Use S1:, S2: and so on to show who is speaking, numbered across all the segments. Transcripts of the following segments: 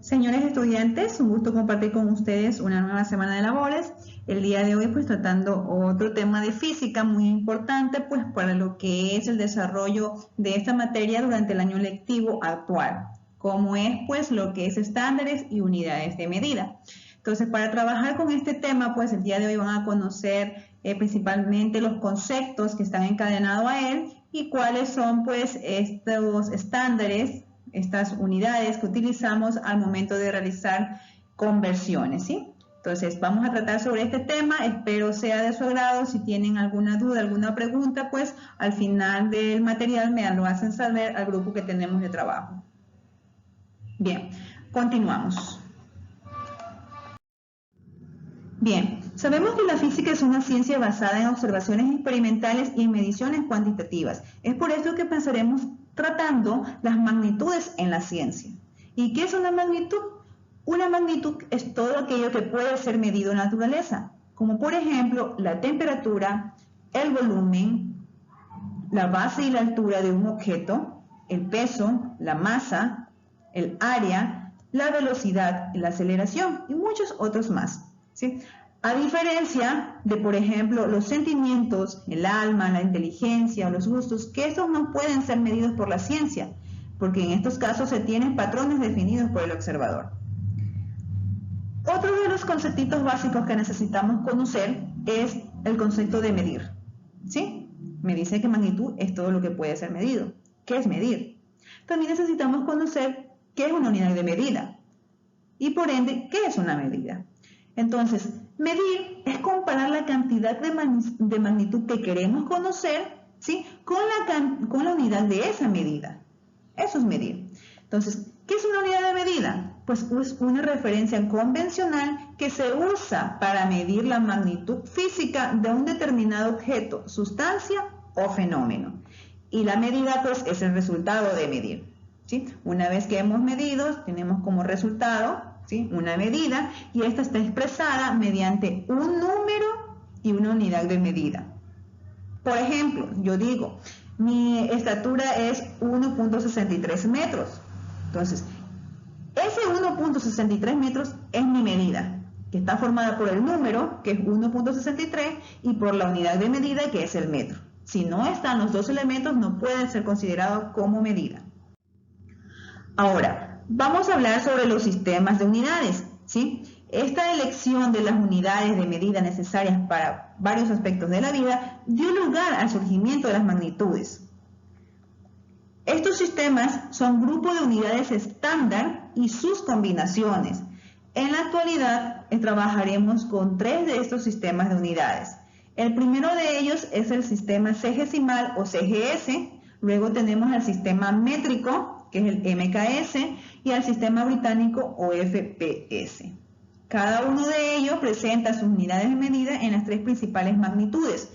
S1: Señores estudiantes, un gusto compartir con ustedes una nueva semana de labores. El día de hoy pues tratando otro tema de física muy importante pues para lo que es el desarrollo de esta materia durante el año lectivo actual, como es pues lo que es estándares y unidades de medida. Entonces, para trabajar con este tema pues el día de hoy van a conocer principalmente los conceptos que están encadenados a él y cuáles son pues estos estándares, estas unidades que utilizamos al momento de realizar conversiones, ¿sí? Entonces, vamos a tratar sobre este tema, espero sea de su agrado. Si tienen alguna duda, alguna pregunta, pues al final del material me lo hacen saber al grupo que tenemos de trabajo. Bien, continuamos. Bien, sabemos que la física es una ciencia basada en observaciones experimentales y en mediciones cuantitativas. Es por eso que pensaremos tratando las magnitudes en la ciencia. ¿Y qué es una magnitud? Una magnitud es todo aquello que puede ser medido en la naturaleza, como por ejemplo la temperatura, el volumen, la base y la altura de un objeto, el peso, la masa, el área, la velocidad, la aceleración y muchos otros más, ¿sí? A diferencia de, por ejemplo, los sentimientos, el alma, la inteligencia o los gustos, que estos no pueden ser medidos por la ciencia, porque en estos casos se tienen patrones definidos por el observador. Otro de los conceptos básicos que necesitamos conocer es el concepto de medir, ¿sí? Me dice que magnitud es todo lo que puede ser medido. ¿Qué es medir? También necesitamos conocer qué es una unidad de medida y por ende, ¿qué es una medida? Entonces, medir es comparar la cantidad de magnitud que queremos conocer, ¿sí? con la unidad de esa medida. Eso es medir. Entonces, ¿qué es una unidad de medida? Pues es una referencia convencional que se usa para medir la magnitud física de un determinado objeto, sustancia o fenómeno. Y la medida pues es el resultado de medir, ¿sí? Una vez que hemos medido, tenemos como resultado, ¿sí? una medida y esta está expresada mediante un número y una unidad de medida. Por ejemplo, yo digo, mi estatura es 1.63 metros. Entonces, ese 1.63 metros es mi medida, que está formada por el número, que es 1.63, y por la unidad de medida, que es el metro. Si no están los dos elementos, no pueden ser considerados como medida. Ahora, vamos a hablar sobre los sistemas de unidades, ¿sí? Esta elección de las unidades de medida necesarias para varios aspectos de la vida dio lugar al surgimiento de las magnitudes. Estos sistemas son grupos de unidades estándar y sus combinaciones. En la actualidad trabajaremos con 3 de estos sistemas de unidades. El primero de ellos es el sistema sexagesimal o CGS, luego tenemos el sistema métrico, que es el MKS, y el sistema británico o FPS. Cada uno de ellos presenta sus unidades de medida en las 3 principales magnitudes.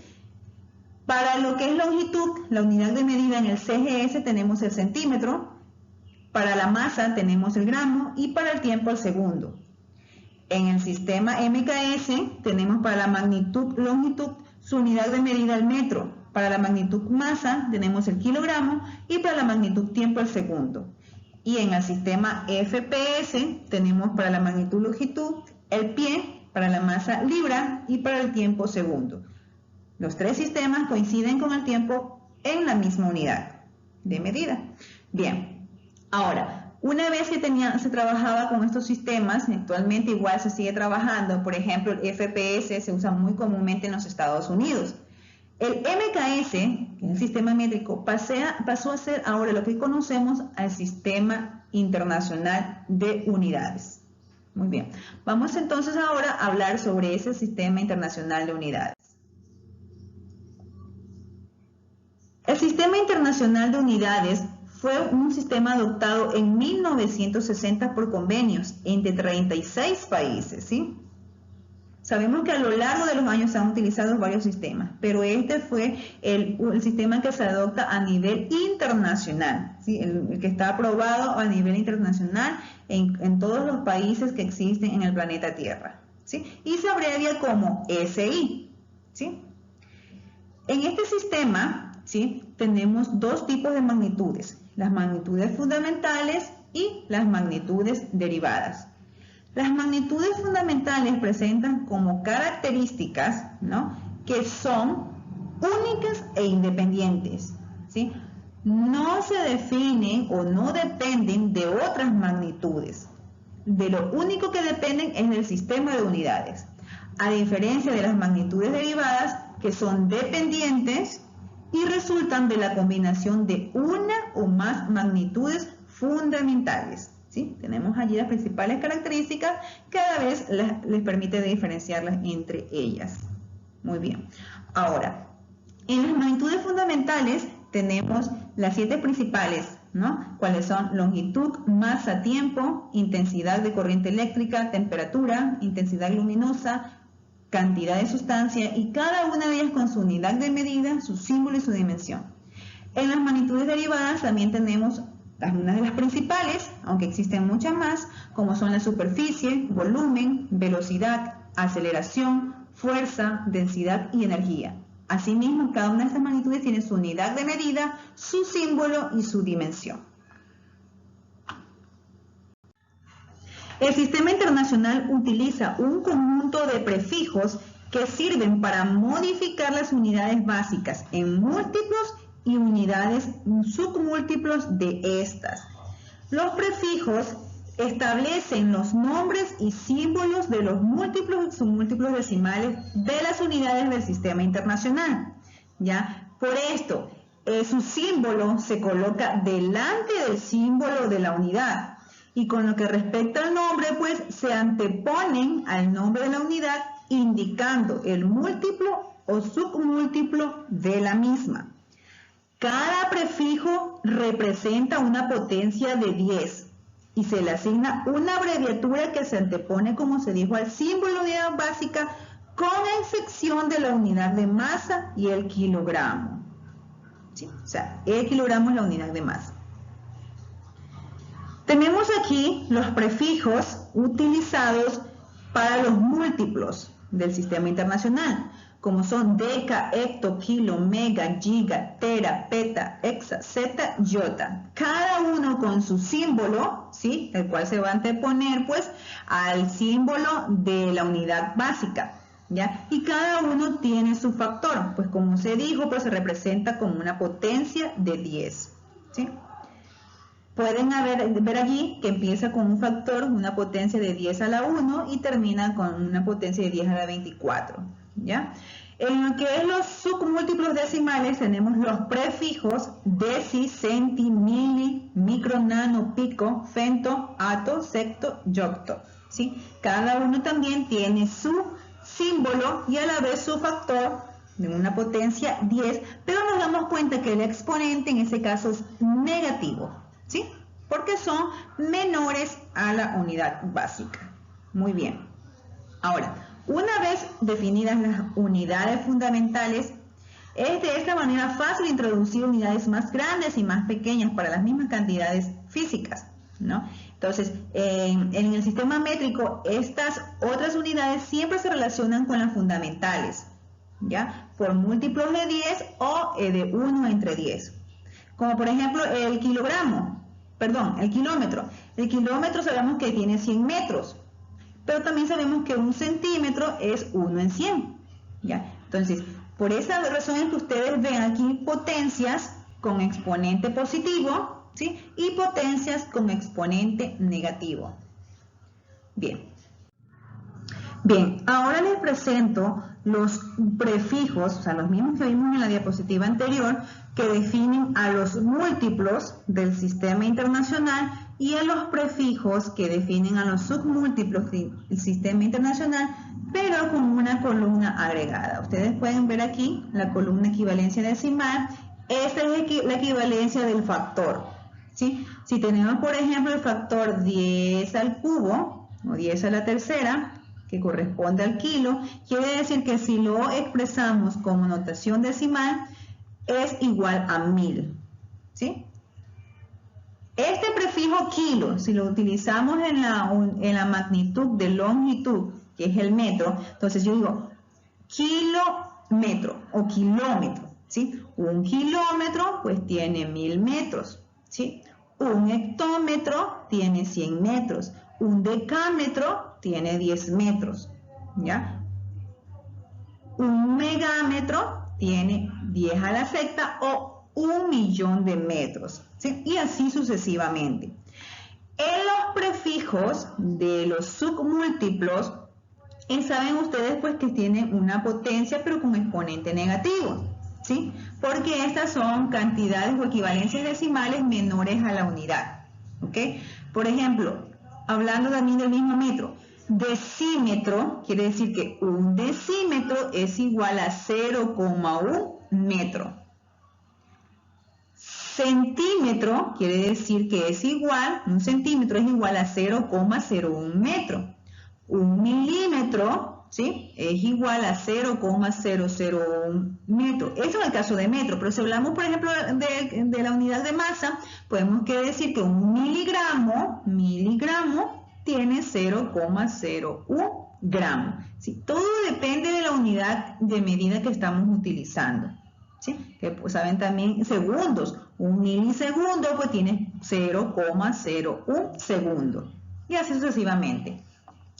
S1: Para lo que es longitud, la unidad de medida en el CGS tenemos el centímetro, para la masa tenemos el gramo y para el tiempo el segundo. En el sistema MKS tenemos para la magnitud longitud su unidad de medida el metro, para la magnitud masa tenemos el kilogramo y para la magnitud tiempo el segundo. Y en el sistema FPS tenemos para la magnitud longitud el pie, para la masa libra y para el tiempo segundo. Los 3 sistemas coinciden con el tiempo en la misma unidad de medida. Bien, ahora, una vez que se trabajaba con estos sistemas, actualmente igual se sigue trabajando, por ejemplo, el FPS se usa muy comúnmente en los Estados Unidos. El MKS, el sistema métrico, pasó a ser ahora lo que conocemos al Sistema Internacional de Unidades. Muy bien, vamos entonces ahora a hablar sobre ese Sistema Internacional de Unidades. El Sistema Internacional de Unidades fue un sistema adoptado en 1960 por convenios entre 36 países, ¿sí? Sabemos que a lo largo de los años se han utilizado varios sistemas, pero este fue el sistema que se adopta a nivel internacional, ¿sí? El que está aprobado a nivel internacional en todos los países que existen en el planeta Tierra, ¿sí? Y se abrevia como SI, ¿sí? En este sistema, ¿sí? tenemos 2 tipos de magnitudes, las magnitudes fundamentales y las magnitudes derivadas. Las magnitudes fundamentales presentan como características, ¿no?, que son únicas e independientes, ¿sí? No se definen o no dependen de otras magnitudes. De lo único que dependen es del sistema de unidades, a diferencia de las magnitudes derivadas, que son dependientes y resultan de la combinación de una o más magnitudes fundamentales, ¿sí? Tenemos allí las principales características que a la vez les permite diferenciarlas entre ellas. Muy bien. Ahora, en las magnitudes fundamentales tenemos las 7 principales, ¿no? ¿Cuáles son? Longitud, masa, tiempo, intensidad de corriente eléctrica, temperatura, intensidad luminosa, cantidad de sustancia, y cada una de ellas con su unidad de medida, su símbolo y su dimensión. En las magnitudes derivadas también tenemos algunas de las principales, aunque existen muchas más, como son la superficie, volumen, velocidad, aceleración, fuerza, densidad y energía. Asimismo, cada una de estas magnitudes tiene su unidad de medida, su símbolo y su dimensión. El Sistema Internacional utiliza un conjunto de prefijos que sirven para modificar las unidades básicas en múltiplos y unidades submúltiplos de estas. Los prefijos establecen los nombres y símbolos de los múltiplos y submúltiplos decimales de las unidades del Sistema Internacional, ¿ya? Por esto, su símbolo se coloca delante del símbolo de la unidad, y con lo que respecta al nombre, pues se anteponen al nombre de la unidad, indicando el múltiplo o submúltiplo de la misma. Cada prefijo representa una potencia de 10 y se le asigna una abreviatura que se antepone, como se dijo, al símbolo de unidad básica, con excepción de la unidad de masa y el kilogramo. ¿Sí? O sea, el kilogramo es la unidad de masa. Tenemos aquí los prefijos utilizados para los múltiplos del Sistema Internacional, como son deca, hecto, kilo, mega, giga, tera, peta, hexa, zeta, iota. Cada uno con su símbolo, ¿sí?, el cual se va a anteponer pues al símbolo de la unidad básica, ¿ya? Y cada uno tiene su factor, pues como se dijo, pues se representa como una potencia de 10, ¿sí? Pueden ver allí que empieza con un factor, una potencia de 10 a la 1 y termina con una potencia de 10 a la 24, ¿ya? En lo que es los submúltiplos decimales tenemos los prefijos deci, centi, mili, micro, nano, pico, femto, ato, secto, yocto, ¿sí? Cada uno también tiene su símbolo y a la vez su factor de una potencia 10, pero nos damos cuenta que el exponente en este caso es negativo, ¿sí? Porque son menores a la unidad básica. Muy bien. Ahora, una vez definidas las unidades fundamentales, es de esta manera fácil introducir unidades más grandes y más pequeñas para las mismas cantidades físicas, ¿no? Entonces, en el sistema métrico, estas otras unidades siempre se relacionan con las fundamentales, ¿ya? Por múltiplos de 10 o de 1 entre 10. Como por ejemplo el kilómetro. El kilómetro sabemos que tiene 100 metros, pero también sabemos que un centímetro es 1 en 100, ¿ya? Entonces, por esa razón es que ustedes ven aquí potencias con exponente positivo, ¿sí?, y potencias con exponente negativo. Bien, ahora les presento los prefijos, o sea, los mismos que vimos en la diapositiva anterior, que definen a los múltiplos del Sistema Internacional y a los prefijos que definen a los submúltiplos del Sistema Internacional, pero con una columna agregada. Ustedes pueden ver aquí la columna equivalencia decimal. Esta es la equivalencia del factor, ¿sí? Si tenemos, por ejemplo, el factor 10 al cubo o 10 a la tercera, que corresponde al kilo, quiere decir que si lo expresamos como notación decimal, es igual a 1000, ¿sí? Este prefijo kilo, si lo utilizamos en la magnitud de longitud, que es el metro, entonces yo digo kilómetro o kilómetro, ¿sí? Un kilómetro pues tiene 1000 metros, ¿sí? Un hectómetro tiene 100 metros. Un decámetro tiene 10 metros. ¿Ya? Un megámetro tiene 10 a la sexta o 1.000.000 de metros. ¿Sí? Y así sucesivamente. En los prefijos de los submúltiplos, saben ustedes pues que tienen una potencia pero con exponente negativo, ¿sí? Porque estas son cantidades o equivalencias decimales menores a la unidad, ¿ok? Por ejemplo, hablando también del mismo metro, decímetro quiere decir que un decímetro es igual a 0,1 metro. Centímetro quiere decir que es igual, un centímetro es igual a 0,01 metro. Un milímetro, ¿sí? Es igual a 0,001 metro. Eso en el caso de metro, pero si hablamos, por ejemplo, de la unidad de masa, podemos decir que un miligramo tiene 0,01 gramos. ¿Sí? Todo depende de la unidad de medida que estamos utilizando. ¿Sí? Que pues, saben también segundos. Un milisegundo pues tiene 0,01 segundo. Y así sucesivamente.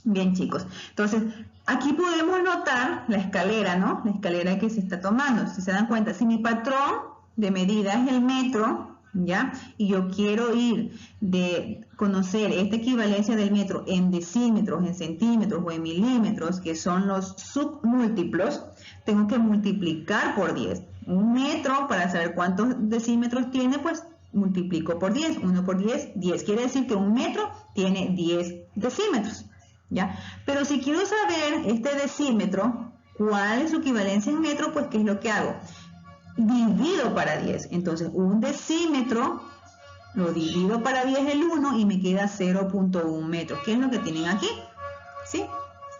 S1: Bien, chicos. Entonces, aquí podemos notar la escalera, ¿no? La escalera que se está tomando. Si se dan cuenta, si mi patrón de medida es el metro, ¿ya? Y yo quiero ir de conocer esta equivalencia del metro en decímetros, en centímetros o en milímetros, que son los submúltiplos, tengo que multiplicar por 10. Un metro, para saber cuántos decímetros tiene, pues multiplico por 10. 1 por 10, 10. Quiere decir que un metro tiene 10 decímetros. ¿Ya? Pero si quiero saber este decímetro, cuál es su equivalencia en metro, pues ¿qué es lo que hago? Divido para 10. Entonces, un decímetro lo divido para 10 el 1 y me queda 0,1 metros. ¿Qué es lo que tienen aquí? ¿Sí?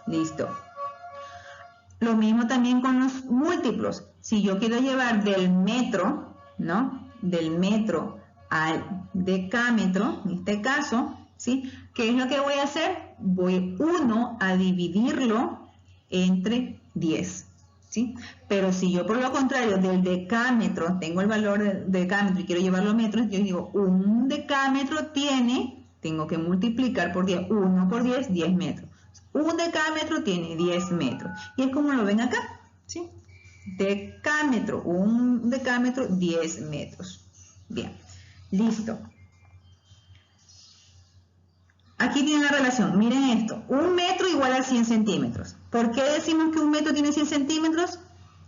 S1: Listo. Lo mismo también con los múltiplos. Si yo quiero llevar del metro, ¿no? Del metro al decámetro, en este caso, ¿sí? ¿Qué es lo que voy a hacer? Voy 1 a dividirlo entre 10, ¿sí? Pero si yo por lo contrario del decámetro tengo el valor del decámetro y quiero llevarlo a metros, yo digo un decámetro tiene, tengo que multiplicar por 10, 1 por 10, 10 metros. Un decámetro tiene 10 metros. Y es como lo ven acá, ¿sí? Decámetro, un decámetro, 10 metros. Bien, listo. Aquí tienen la relación, miren esto, un metro igual a 100 centímetros. ¿Por qué decimos que un metro tiene 100 centímetros?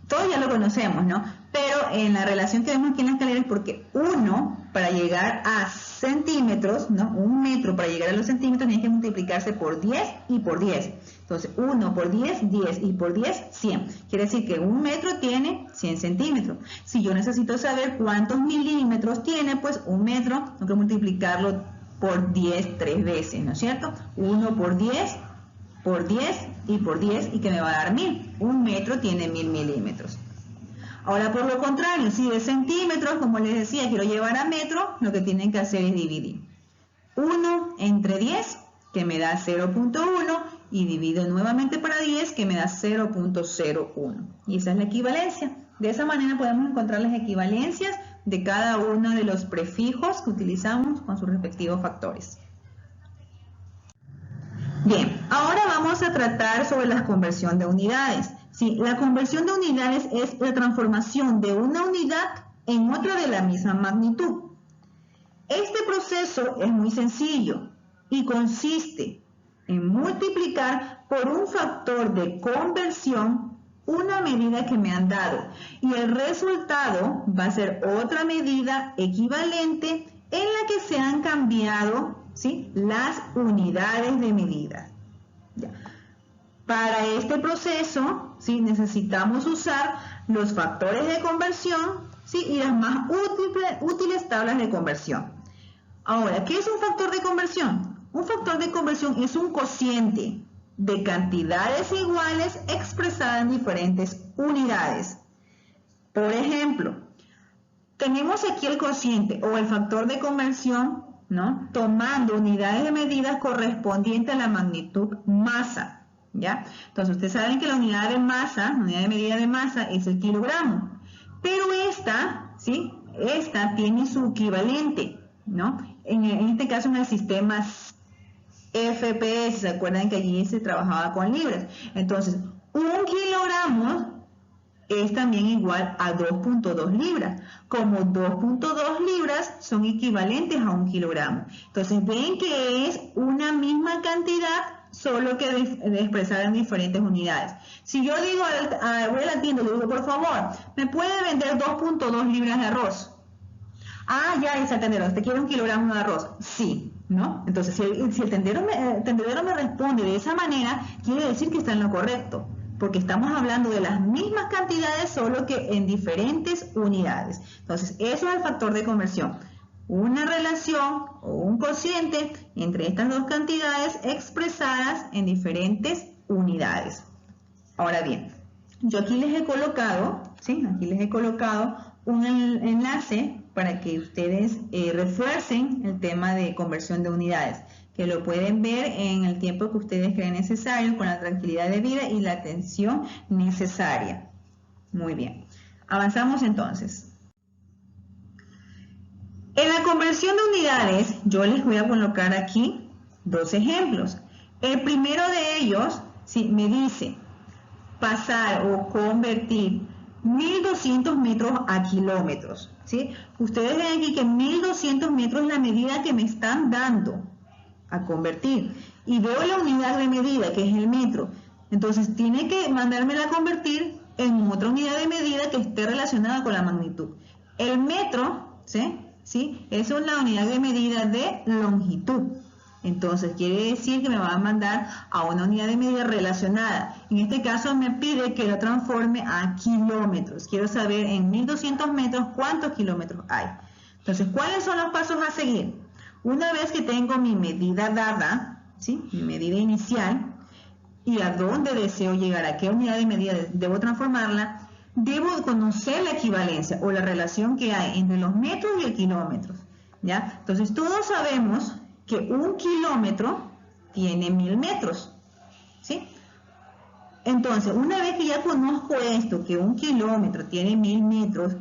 S1: Todos ya lo conocemos, ¿no? Pero en la relación que vemos aquí en la escalera es porque 1 para llegar a centímetros, ¿no? Un metro para llegar a los centímetros tiene que multiplicarse por 10 y por 10. Entonces 1 por 10, 10 y por 10, 100. Quiere decir que un metro tiene 100 centímetros. Si yo necesito saber cuántos milímetros tiene, pues un metro tengo que multiplicarlo por 10 3 veces, ¿no es cierto? 1 por 10 y por 10 y que me va a dar 1000. Un metro tiene 1000 milímetros. Ahora por lo contrario, si de centímetros, como les decía, quiero llevar a metro, lo que tienen que hacer es dividir 1 entre 10, que me da 0,1, y divido nuevamente para 10, que me da 0,01. Y esa es la equivalencia. De esa manera podemos encontrar las equivalencias de cada uno de los prefijos que utilizamos con sus respectivos factores. Bien, ahora vamos a tratar sobre la conversión de unidades. Sí, la conversión de unidades es la transformación de una unidad en otra de la misma magnitud. Este proceso es muy sencillo y consiste en multiplicar por un factor de conversión una medida que me han dado y el resultado va a ser otra medida equivalente en la que se han cambiado, ¿sí?, las unidades de medida. Ya. Para este proceso, ¿sí?, necesitamos usar los factores de conversión, ¿sí?, y las más útiles tablas de conversión. Ahora, ¿qué es un factor de conversión? Un factor de conversión es un cociente de cantidades iguales expresadas en diferentes unidades. Por ejemplo, tenemos aquí el cociente o el factor de conversión, ¿no?, tomando unidades de medida correspondientes a la magnitud masa, ¿ya? Entonces, ustedes saben que la unidad de masa, la unidad de medida de masa es el kilogramo, pero esta, ¿sí?, esta tiene su equivalente, ¿no? en este caso en el sistema FPS, ¿se acuerdan que allí se trabajaba con libras? Entonces, 1 kilogramo es también igual a 2.2 libras, como 2.2 libras son equivalentes a 1 kilogramo. Entonces ven que es una misma cantidad, solo que expresada en diferentes unidades. Si yo digo, voy a la tienda y le digo, por favor, ¿me puede vender 2.2 libras de arroz? Ah, ya, ese tendero, ¿usted quiere 1 kilogramo de arroz? Sí, ¿no? Entonces, si el tendero me responde de esa manera, quiere decir que está en lo correcto, porque estamos hablando de las mismas cantidades, solo que en diferentes unidades. Entonces, eso es el factor de conversión. Una relación o un cociente entre estas dos cantidades expresadas en diferentes unidades. Ahora bien, yo aquí les he colocado, ¿sí? Aquí les he colocado un enlace para que ustedes refuercen el tema de conversión de unidades, que lo pueden ver en el tiempo que ustedes creen necesario, con la tranquilidad de vida y la atención necesaria. Muy bien. Avanzamos entonces. En la conversión de unidades, yo les voy a colocar aquí dos ejemplos. El primero de ellos, ¿sí?, me dice pasar o convertir 1200 metros a kilómetros, ¿sí? Ustedes ven aquí que 1200 metros es la medida que me están dando a convertir, y veo la unidad de medida, que es el metro. Entonces tiene que mandármela a convertir en otra unidad de medida que esté relacionada con la magnitud. El metro, ¿sí? Es una unidad de medida de longitud. Entonces quiere decir que me va a mandar a una unidad de medida relacionada. En este caso me pide que lo transforme a kilómetros. Quiero saber en 1200 metros cuántos kilómetros hay. Entonces, ¿cuáles son los pasos a seguir? Una vez que tengo mi medida dada, ¿sí?, mi medida inicial, y a dónde deseo llegar, a qué unidad de medida debo transformarla, debo conocer la equivalencia o la relación que hay entre los metros y el kilómetro, ¿ya? Entonces, todos sabemos que 1 kilómetro tiene 1000 metros, ¿sí? Entonces, una vez que ya conozco esto, que 1 kilómetro tiene 1000 metros,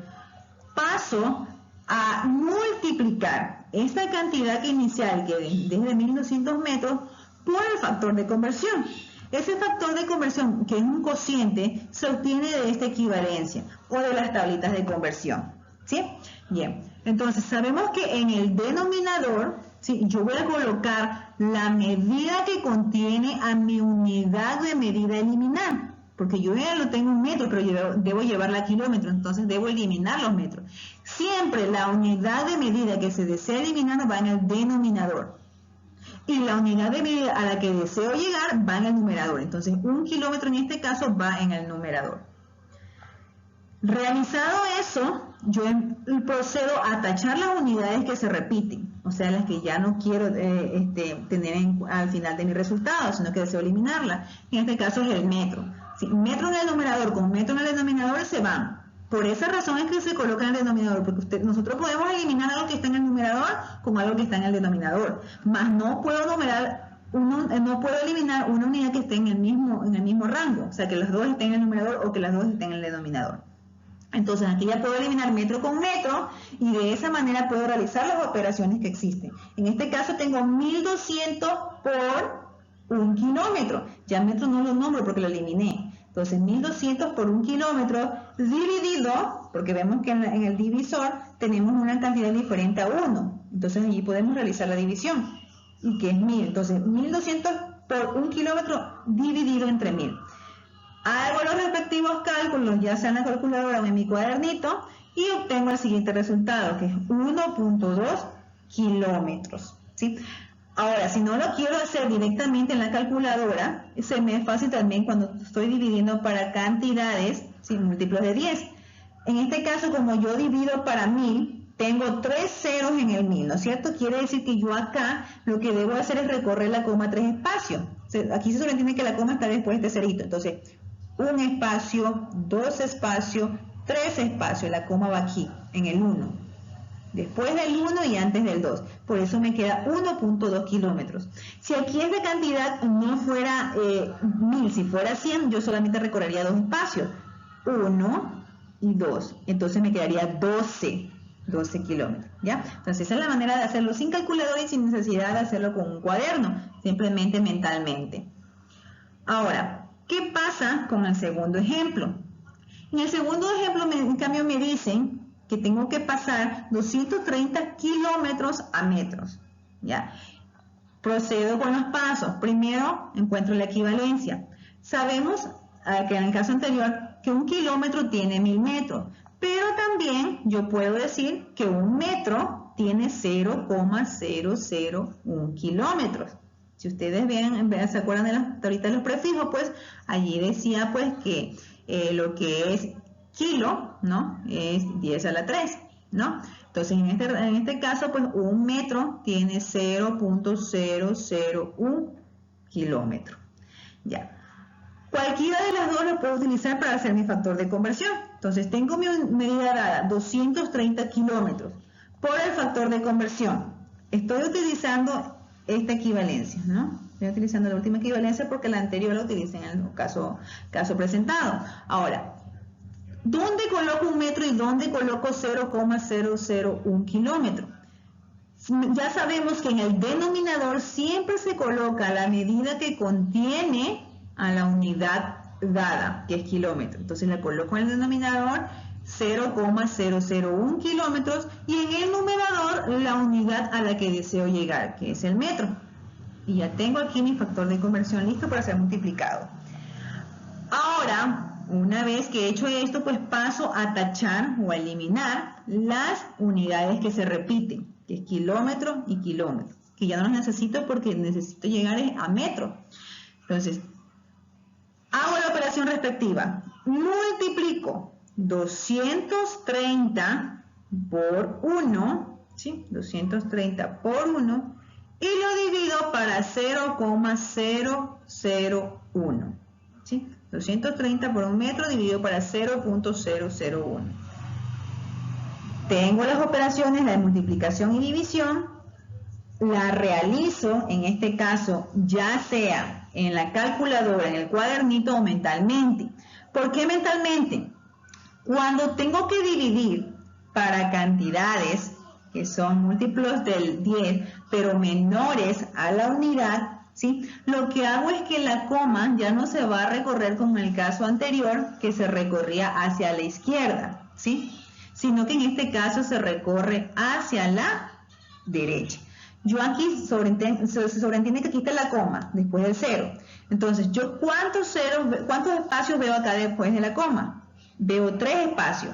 S1: paso a multiplicar esta cantidad inicial, que desde 1200 metros, por el factor de conversión. Ese factor de conversión, que es un cociente, se obtiene de esta equivalencia o de las tablitas de conversión, ¿sí? Bien, entonces sabemos que en el denominador, ¿sí?, yo voy a colocar la medida que contiene a mi unidad de medida a eliminar, porque yo ya lo tengo en metros, pero debo llevarla a kilómetros, entonces debo eliminar los metros. Siempre la unidad de medida que se desea eliminar va en el denominador, y la unidad de medida a la que deseo llegar va en el numerador. Entonces 1 kilómetro en este caso va en el numerador. Realizado eso, yo procedo a tachar las unidades que se repiten, o sea, las que ya no quiero tener al final de mi resultado, sino que deseo eliminarlas. En este caso es el metro. Si metro en el numerador con metro en el denominador se van. Por esa razón es que se coloca en el denominador, porque nosotros podemos eliminar algo que está en el numerador con algo que está en el denominador, mas no puedo eliminar una unidad que esté en el mismo rango, o sea, que las dos estén en el numerador o que las dos estén en el denominador. Entonces aquí ya puedo eliminar metro con metro y de esa manera puedo realizar las operaciones que existen. En este caso tengo 1200 por 1 kilómetro. Ya metro no lo nombro porque lo eliminé. Entonces 1200 por 1 kilómetro dividido, porque vemos que en el divisor tenemos una cantidad diferente a 1. Entonces allí podemos realizar la división, y que es 1000. Entonces 1200 por 1 kilómetro dividido entre 1000. Hago los respectivos cálculos, ya sea en la calculadora o en mi cuadernito, y obtengo el siguiente resultado, que es 1.2 kilómetros, ¿sí? Ahora, si no lo quiero hacer directamente en la calculadora, se me es fácil también cuando estoy dividiendo para cantidades, ¿sí?, múltiplos de 10. En este caso, como yo divido para 1000, tengo 3 ceros en el 1000, ¿no es cierto? Quiere decir que yo acá lo que debo hacer es recorrer la coma 3 espacios. Aquí se sobreentiende que la coma está después de este cerito. Entonces, 1 espacio, 2 espacios, 3 espacios, la coma va aquí, en el 1. Después del 1 y antes del 2. Por eso me queda 1.2 kilómetros. Si aquí esta cantidad no fuera 1000, si fuera 100, yo solamente recorrería 2 espacios, 1 y 2. Entonces me quedaría 12. 12 kilómetros, ¿ya? Entonces esa es la manera de hacerlo sin calculadora y sin necesidad de hacerlo con un cuaderno, simplemente mentalmente. Ahora, ¿qué pasa con el segundo ejemplo? En el segundo ejemplo, en cambio, me dicen que tengo que pasar 230 kilómetros a metros, ¿ya? Procedo con los pasos. Primero, encuentro la equivalencia. Sabemos que en el caso anterior que un kilómetro tiene 1000 metros, pero también yo puedo decir que un metro tiene 0,001 kilómetros. Si ustedes ven, se acuerdan de ahorita los prefijos, pues allí decía pues que lo que es kilo, ¿no? Es 10 a la 3, ¿no? Entonces en este caso pues un metro tiene 0,001 kilómetro. Ya. Cualquiera de las dos lo puedo utilizar para hacer mi factor de conversión. Entonces tengo mi medida dada, 230 kilómetros, por el factor de conversión. Estoy utilizando esta equivalencia, ¿no? Estoy utilizando la última equivalencia porque la anterior la utilicé en el caso presentado. Ahora, ¿dónde coloco un metro y dónde coloco 0,001 kilómetro? Ya sabemos que en el denominador siempre se coloca la medida que contiene a la unidad dada, que es kilómetro. Entonces la coloco en el denominador 0,001 kilómetros y en el numerador la unidad a la que deseo llegar, que es el metro. Y ya tengo aquí mi factor de conversión listo para ser multiplicado. Ahora, una vez que he hecho esto, pues paso a tachar o a eliminar las unidades que se repiten, que es kilómetro y kilómetro, que ya no las necesito porque necesito llegar a metro. Entonces, hago la operación respectiva. Multiplico 230 por 1, ¿sí? 230 por 1 y lo divido para 0,001, ¿sí? 230 por un metro dividido para 0,001. Tengo las operaciones, la de multiplicación y división, la realizo en este caso ya sea en la calculadora, en el cuadernito o mentalmente. ¿Por qué mentalmente? Cuando tengo que dividir para cantidades que son múltiplos del 10, pero menores a la unidad, ¿sí? Lo que hago es que la coma ya no se va a recorrer como en el caso anterior, que se recorría hacia la izquierda, ¿sí? Sino que en este caso se recorre hacia la derecha. Yo aquí se sobreentiende que aquí está la coma después del 0. Entonces, ¿yo cuántos espacios veo acá después de la coma? Veo 3 espacios.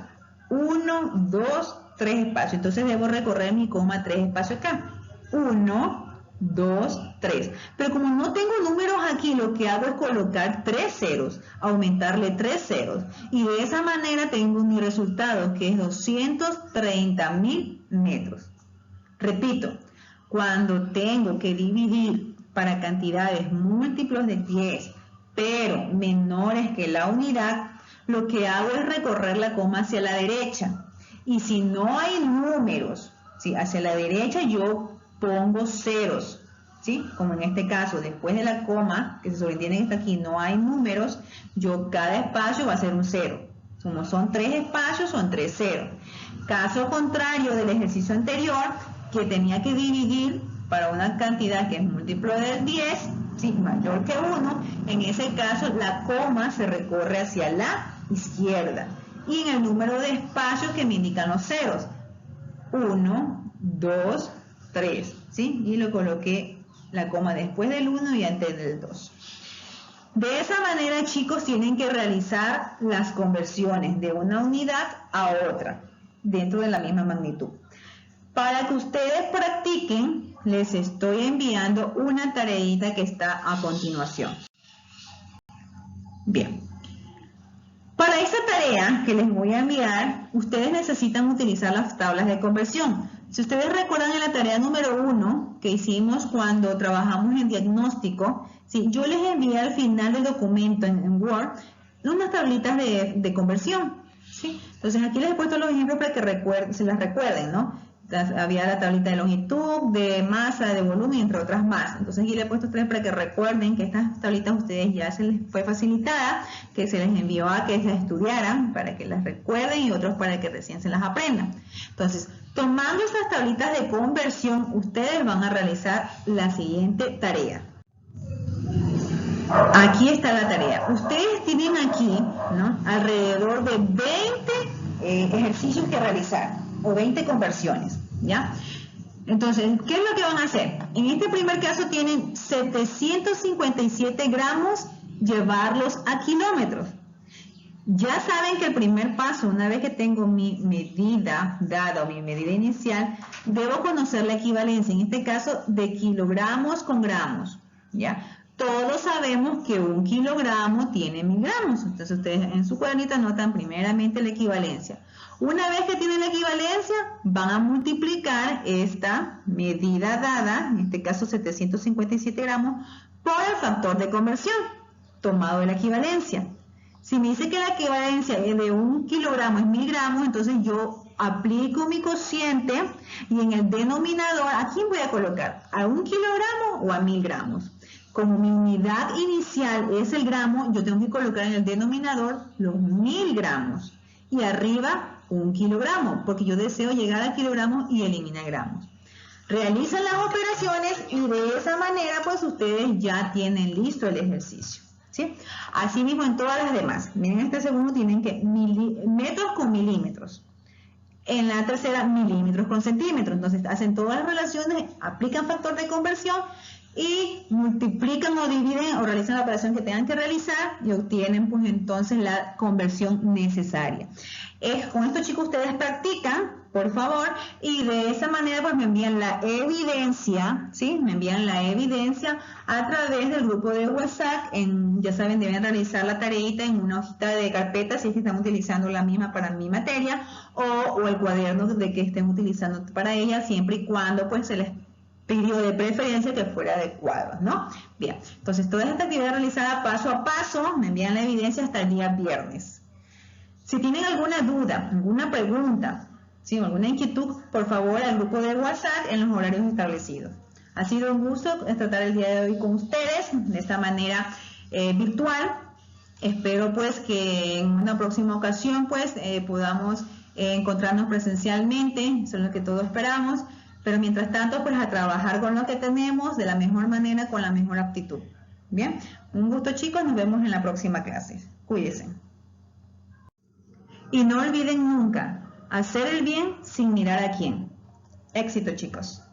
S1: 1, 2, 3 espacios. Entonces debo recorrer mi coma 3 espacios acá. 1, 2, 3. Pero como no tengo números aquí, lo que hago es colocar 3 ceros, aumentarle 3 ceros. Y de esa manera tengo mi resultado, que es 230.000 metros. Repito, cuando tengo que dividir para cantidades múltiplos de 10, pero menores que la unidad, lo que hago es recorrer la coma hacia la derecha. Y si no hay números, ¿sí? Hacia la derecha yo pongo ceros, ¿sí? Como en este caso, después de la coma, que se sobreentiende que está aquí, no hay números, cada espacio va a ser un 0. Como son 3 espacios, son 3 ceros. Caso contrario del ejercicio anterior, que tenía que dividir para una cantidad que es múltiplo del 10, ¿sí? Mayor que 1, en ese caso la coma se recorre hacia la izquierda. Y en el número de espacios que me indican los ceros, 1, 2, 3, ¿sí? Y lo coloqué la coma después del 1 y antes del 2. De esa manera, chicos, tienen que realizar las conversiones de una unidad a otra, dentro de la misma magnitud. Para que ustedes practiquen, les estoy enviando una tareita que está a continuación. Bien. Para esta tarea que les voy a enviar, ustedes necesitan utilizar las tablas de conversión. Si ustedes recuerdan en la tarea número 1 que hicimos cuando trabajamos en diagnóstico, ¿sí? Yo les envié al final del documento en Word unas tablitas de conversión, ¿sí? Entonces aquí les he puesto los ejemplos para que se las recuerden, ¿no? Había la tablita de longitud, de masa, de volumen, entre otras más. Entonces aquí le he puesto 3 para que recuerden que estas tablitas a ustedes ya se les fue facilitada, que se les envió a que se estudiaran para que las recuerden y otros para que recién se las aprendan. Entonces, tomando estas tablitas de conversión, ustedes van a realizar la siguiente tarea. Aquí está la tarea. Ustedes tienen aquí, ¿no?, alrededor de 20 ejercicios que realizar o 20 conversiones, ¿ya? Entonces, ¿qué es lo que van a hacer? En este primer caso tienen 757 gramos, llevarlos a kilómetros. Ya saben que el primer paso, una vez que tengo mi medida dada o mi medida inicial, debo conocer la equivalencia, en este caso de kilogramos con gramos, ¿ya? Todos sabemos que 1 kilogramo tiene 1000 gramos, entonces ustedes en su cuadernito anotan primeramente la equivalencia. Una vez que tienen la equivalencia, van a multiplicar esta medida dada, en este caso 757 gramos, por el factor de conversión, tomado de la equivalencia. Si me dice que la equivalencia de 1 kilogramo es 1000 gramos, entonces yo aplico mi cociente y en el denominador, ¿a quién voy a colocar? ¿A 1 kilogramo o a 1000 gramos? Como mi unidad inicial es el gramo, yo tengo que colocar en el denominador los 1000 gramos y arriba 1 kilogramo, porque yo deseo llegar al kilogramo y eliminar gramos. Realizan las operaciones y de esa manera pues ustedes ya tienen listo el ejercicio, ¿sí? Así mismo en todas las demás. Miren, este segundo tienen que metros con milímetros. En la tercera, milímetros con centímetros. Entonces hacen todas las relaciones, aplican factor de conversión y multiplican o dividen o realizan la operación que tengan que realizar y obtienen pues entonces la conversión necesaria. Con esto, chicos, ustedes practican, por favor, y de esa manera pues me envían la evidencia, ¿sí? Me envían la evidencia a través del grupo de WhatsApp. Ya saben, deben realizar la tareita en una hojita de carpeta si es que están utilizando la misma para mi materia o el cuaderno de que estén utilizando para ella, siempre y cuando pues se les pidió de preferencia que fuera adecuado, ¿no? Bien, entonces toda esta actividad realizada paso a paso, me envían la evidencia hasta el día viernes. Si tienen alguna duda, alguna pregunta, ¿sí?, o alguna inquietud, por favor al grupo de WhatsApp en los horarios establecidos. Ha sido un gusto tratar el día de hoy con ustedes de esta manera virtual. Espero pues que en una próxima ocasión pues podamos encontrarnos presencialmente, eso es lo que todos esperamos. Pero mientras tanto, pues a trabajar con lo que tenemos de la mejor manera, con la mejor aptitud. Bien, un gusto, chicos, nos vemos en la próxima clase. Cuídense. Y no olviden nunca hacer el bien sin mirar a quién. Éxito, chicos.